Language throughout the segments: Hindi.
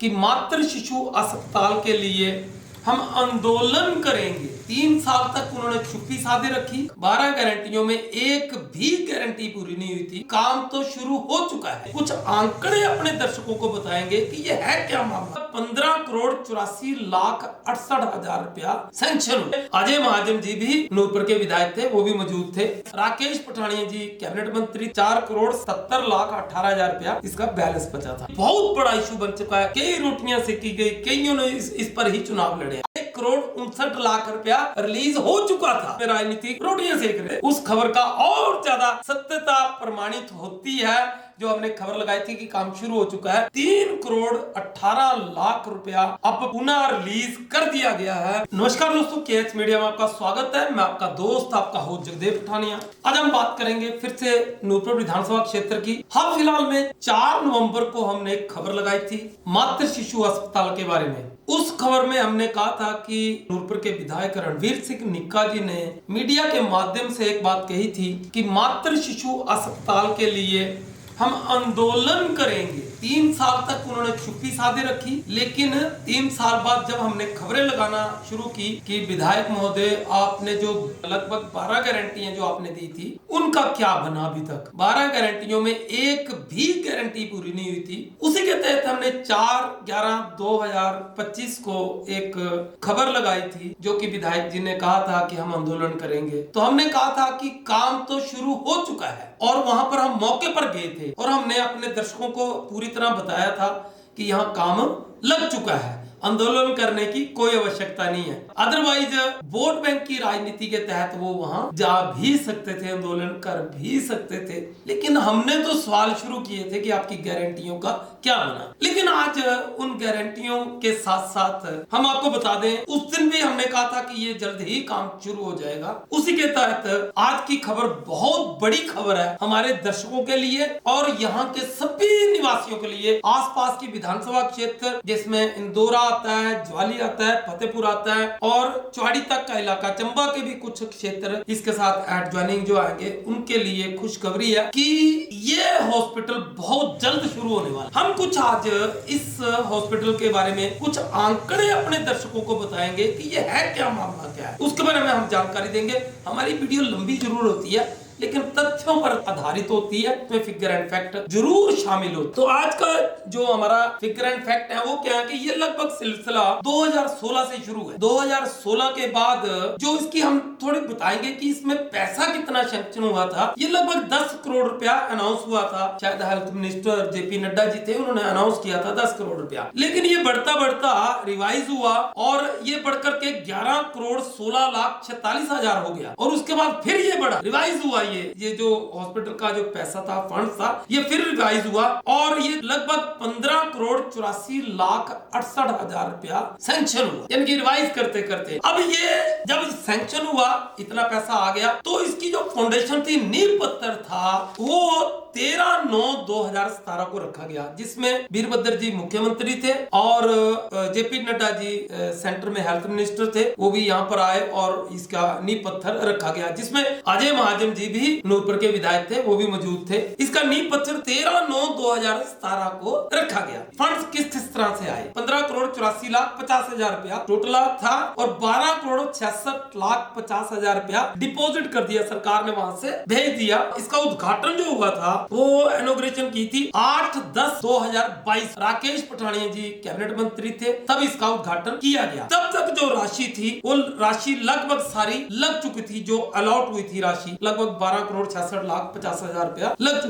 कि मातृ शिशु अस्पताल के लिए हम आंदोलन करेंगे। 3 साल तक उन्होंने चुप्पी साधे रखी। 12 गारंटियों में एक भी गारंटी पूरी नहीं हुई थी। काम तो शुरू हो चुका है। कुछ आंकड़े अपने दर्शकों को बताएंगे कि ये है क्या मामला। 15 करोड़ 84 लाख 68 हजार रुपया सैंक्शन हुए। अजय महाजन जी भी नूरपुर के विधायक थे, वो भी मौजूद थे। राकेश पठानिया जी कैबिनेट मंत्री 4 करोड़ 70 लाख 18 हजार रुपया इसका बैलेंस बचा था। बहुत बड़ा इशू बन चुका है। कई रोटियां सेकी गई, कईयों ने इस पर ही चुनाव लड़े। 1 करोड़ 59 लाख रुपया रिलीज हो चुका था। राजनीतिक रोटियां सेक रहे। उस खबर का और ज्यादा सत्यता प्रमाणित होती है जो हमने खबर लगाई थी कि काम शुरू हो चुका है। 3 करोड़ 18 लाख रुपया अब पुनः रिलीज कर दिया गया है। नमस्कार दोस्तों, केएच मीडिया में आपका स्वागत है। मैं आपका दोस्त, आपका होस्ट जगदेव पठानिया। आज हम बात करेंगे फिर से नूरपुर विधानसभा क्षेत्र की। हाल फिलहाल में 4 नवंबर को हमने एक खबर लगाई थी मातृ शिशु अस्पताल के बारे में। उस खबर में हमने कहा था कि नूरपुर के विधायक रणवीर सिंह निक्का जी ने मीडिया के माध्यम से एक बात कही थी कि मातृ शिशु अस्पताल के लिए हम आंदोलन करेंगे। 3 साल तक उन्होंने चुप्पी साधे रखी, लेकिन 3 साल बाद जब हमने खबरें लगाना शुरू की कि विधायक महोदय आपने जो लगभग 12 गारंटियां जो आपने दी थी उनका क्या बना अभी तक। 12 गारंटियों में एक भी गारंटी पूरी नहीं हुई थी। उसी के तहत हमने 4/11/2025 को एक खबर लगाई थी जो कि विधायक जी ने कहा था कि हम आंदोलन करेंगे। तो हमने कहा था कि काम तो शुरू हो चुका है और वहां पर हम मौके पर गए थे और हमने अपने दर्शकों को पूरी तरह बताया था कि यहाँ काम लग चुका है, आंदोलन करने की कोई आवश्यकता नहीं है। अदरवाइज वोट बैंक की राजनीति के तहत वो वहां जा भी सकते थे, आंदोलन कर भी सकते थे। लेकिन हमने तो सवाल शुरू किए थे कि आपकी गारंटियों का क्या बना। लेकिन आज उन गारंटियों के साथ साथ हम आपको बता दें, उस दिन भी हमने कहा था कि ये जल्द ही काम शुरू हो जाएगा। उसी के तहत आज की खबर बहुत बड़ी खबर है हमारे दर्शकों के लिए और यहाँ के सभी निवासियों के लिए। आसपास की विधानसभा क्षेत्र जिसमें इंदौरा आता है, ज्वाली आता है, फतेहपुर आता है और चौड़ी तक का इलाका, चंबा के भी कुछ क्षेत्र इसके साथ एडजॉइनिंग जो आएंगे, उनके लिए खुशखबरी है कि ये हॉस्पिटल बहुत जल्द शुरू होने वाला है। हम कुछ आज इस हॉस्पिटल के बारे में कुछ आंकड़े अपने दर्शकों को बताएंगे कि ये है क्या मामला, क्या है उसके बारे में हम जानकारी देंगे। हमारी वीडियो लंबी जरूर होती है लेकिन तथ्यों पर आधारित होती है, तो फिगर एंड फैक्ट जरूर शामिल हो। तो आज का जो हमारा फिगर एंड फैक्ट है वो क्या है कि ये लगभग सिलसिला 2016 से शुरू है। 2016 के बाद जो इसकी हम थोड़ी बताएंगे कि इसमें पैसा कितना सैंक्शन हुआ था। ये लगभग 10 करोड़ रुपया अनाउंस हुआ था। शायद health minister JP Nadda ji थे, उन्होंने अनाउंस किया था 10 करोड़ रुपया। लेकिन ये बढ़ता बढ़ता रिवाइज हुआ और ये बढ़कर के 11 करोड़ 16 लाख 46 हजार हो गया और उसके बाद फिर ये बढ़ा, रिवाइज हुआ। ये जो हॉस्पिटल का जो पैसा था, फंड था, ये फिर रिवाइज हुआ और ये लगभग 15 करोड़ 84 लाख 68 हजार रुपया सैंक्शन हुआ। यानी कि रिवाइज करते करते अब ये जब सैंक्शन हुआ, इतना पैसा आ गया, तो इसकी जो फाउंडेशन थी, नींव पत्थर था, वो 13/9/2017 को रखा गया, जिसमें वीरभद्र जी मुख्यमंत्री थे और जेपी नड्डा जी सेंटर में हेल्थ मिनिस्टर थे, वो भी यहाँ पर आए और इसका नींव पत्थर रखा गया, जिसमें अजय महाजन जी भी नूरपुर के विधायक थे, वो भी मौजूद थे। इसका नींव पत्थर 13/9/2017 को रखा गया। फंड्स किस तरह से आए? 15 करोड़ 84 लाख 50 हजार रुपया टोटल था और 12 करोड़ 66 लाख 50 हजार रुपया डिपॉजिट कर दिया सरकार ने, वहां से भेज दिया। इसका उद्घाटन जो हुआ था वो इनॉग्रेशन की थी 8/10/2022। राकेश पठानिया जी कैबिनेट मंत्री थे, तब इसका उद्घाटन किया गया। तब तक जो राशि थी वो राशि लगभग सारी लग चुकी थी, जो अलॉट हुई थी राशि लगभग 12 करोड़ 66 लाख 50 हजार रुपया लग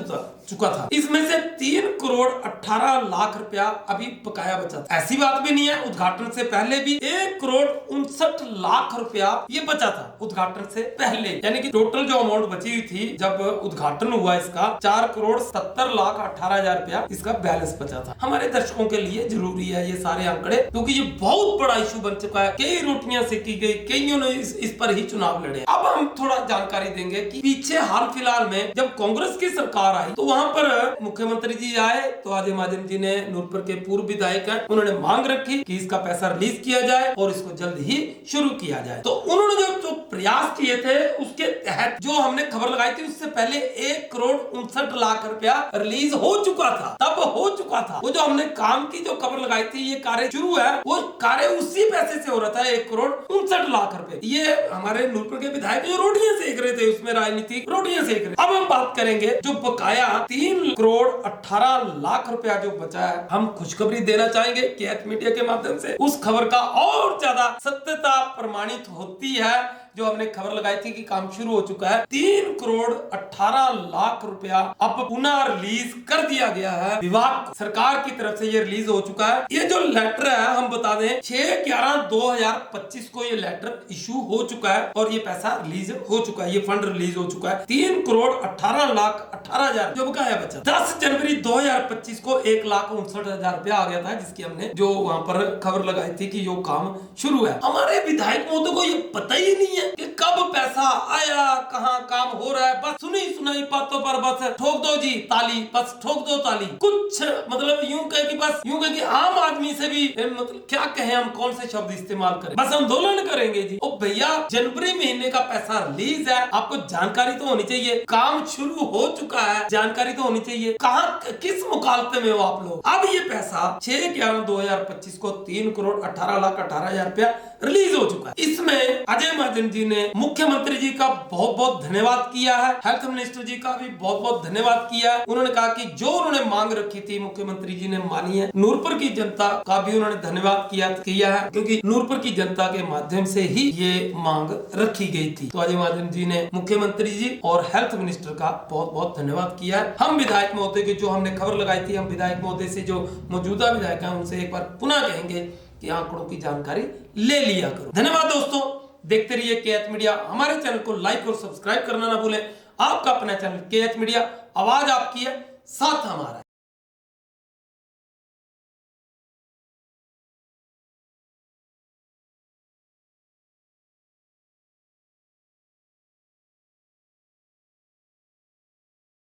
चुका था। इसमें से 3 करोड़ 18 लाख रुपया अभी बकाया बचा था। ऐसी बात भी नहीं है, उद्घाटन से पहले भी 1 करोड़ 59 लाख रुपया ये बचा था उद्घाटन से पहले। यानी कि टोटल जो अमाउंट बची हुई थी जब उद्घाटन हुआ इसका 4 करोड़ 70 लाख 18 हजार रुपया इसका बैलेंस बचा था। हमारे दर्शकों के लिए जरूरी है ये सारे आंकड़े, क्योंकि ये बहुत बड़ा इशू बन चुका है। कई रोटियां सेकी गई, कईयों ने इस पर ही चुनाव लड़े। अब हम थोड़ा जानकारी देंगे कि पीछे हाल फिलहाल में जब कांग्रेस की सरकार आई तो वहां पर मुख्यमंत्री जी आए तो आदिम महाजन जी ने, नूरपुर के पूर्व विधायक हैं, उन्होंने मांग रखी कि इसका पैसा रिलीज किया जाए और इसको जल्द ही शुरू किया जाए। तो उन्होंने जो प्रयास किए थे उसके तहत जो हमने खबर लगाई थी उससे पहले 1,59,00,000 रुपया रिलीज हो चुका था, तब हो चुका था। वो जो हमने काम की जो खबर लगाई थी, ये कार्य शुरू है, वो कार्य उसी पैसे से हो रहा था, 1,59,00,000 रुपए। ये हमारे नूरपुर के विधायक जो रोटियां सेक रहे थे, उसमें राजनीति रोटियां सेक रहे। अब हम बात करेंगे जो बकाया 3,18,00,000 रुपया जो बचा है, हम खुशखबरी देना चाहेंगे केएच मीडिया के माध्यम से। उस खबर का और ज्यादा सत्यता प्रमाणित होती है जो हमने खबर लगाई थी कि काम शुरू हो चुका है। 3,18,00,000 रुपया अब पुनः रिलीज कर दिया गया है विभाग सरकार की तरफ से, ये रिलीज हो चुका है। ये जो लेटर है हम बता दें 6/11/2025 को ये लेटर इशू हो चुका है और ये पैसा रिलीज हो चुका है, ये फंड रिलीज हो चुका है। 3,18,18,000 जो बकाया बचा। 10 जनवरी 2025 को 1,59,000 रुपया आ गया था, जिसकी हमने जो वहां पर खबर लगाई थी कि जो काम शुरू है। हमारे विधायक महोदय को ये पता ही नहीं है कि कब पैसा आया, कहां काम हो रहा है। बस सुनी सुनाई बातों पर बस ठोक दो जी ताली, बस ठोक दो ताली। कुछ मतलब यूं कहे कि बस यूं कहे कि आम आदमी से भी मतलब क्या कहें हम, कौन से शब्द इस्तेमाल करें, बस आंदोलन करेंगे जी। ओ भैया, जनवरी महीने का पैसा रिलीज है, आपको जानकारी तो होनी चाहिए, काम शुरू हो चुका है, जानकारी तो होनी चाहिए। कहां किस मुकालते में हो आप लोग। अब ये पैसा 6/11/2025 को 3,18,18,000 रुपया रिलीज हो चुका है। इसमें अजय महाजन जी ने मुख्यमंत्री जी का बहुत बहुत धन्यवाद किया है, हेल्थ मिनिस्टर जी का भी बहुत बहुत धन्यवाद किया है। उन्होंने कहा कि जो उन्होंने मांग रखी थी मुख्यमंत्री जी ने मानी है। नूरपुर की जनता का भी उन्होंने धन्यवाद किया है, क्योंकि नूरपुर की जनता के माध्यम से ही ये मांग रखी गई थी। तो अजय महाजन जी ने मुख्यमंत्री जी और हेल्थ मिनिस्टर का बहुत बहुत धन्यवाद किया है। हम विधायक महोदय की जो हमने खबर लगाई थी, हम विधायक महोदय से जो मौजूदा विधायक है उनसे एक बार पुनः कहेंगे कि आंकड़ों की जानकारी ले लिया करो। धन्यवाद दोस्तों, देखते रहिए केएच मीडिया। हमारे चैनल को लाइक और सब्सक्राइब करना ना भूलें। आपका अपना चैनल केएच मीडिया, आवाज आपकी है, साथ हमारा।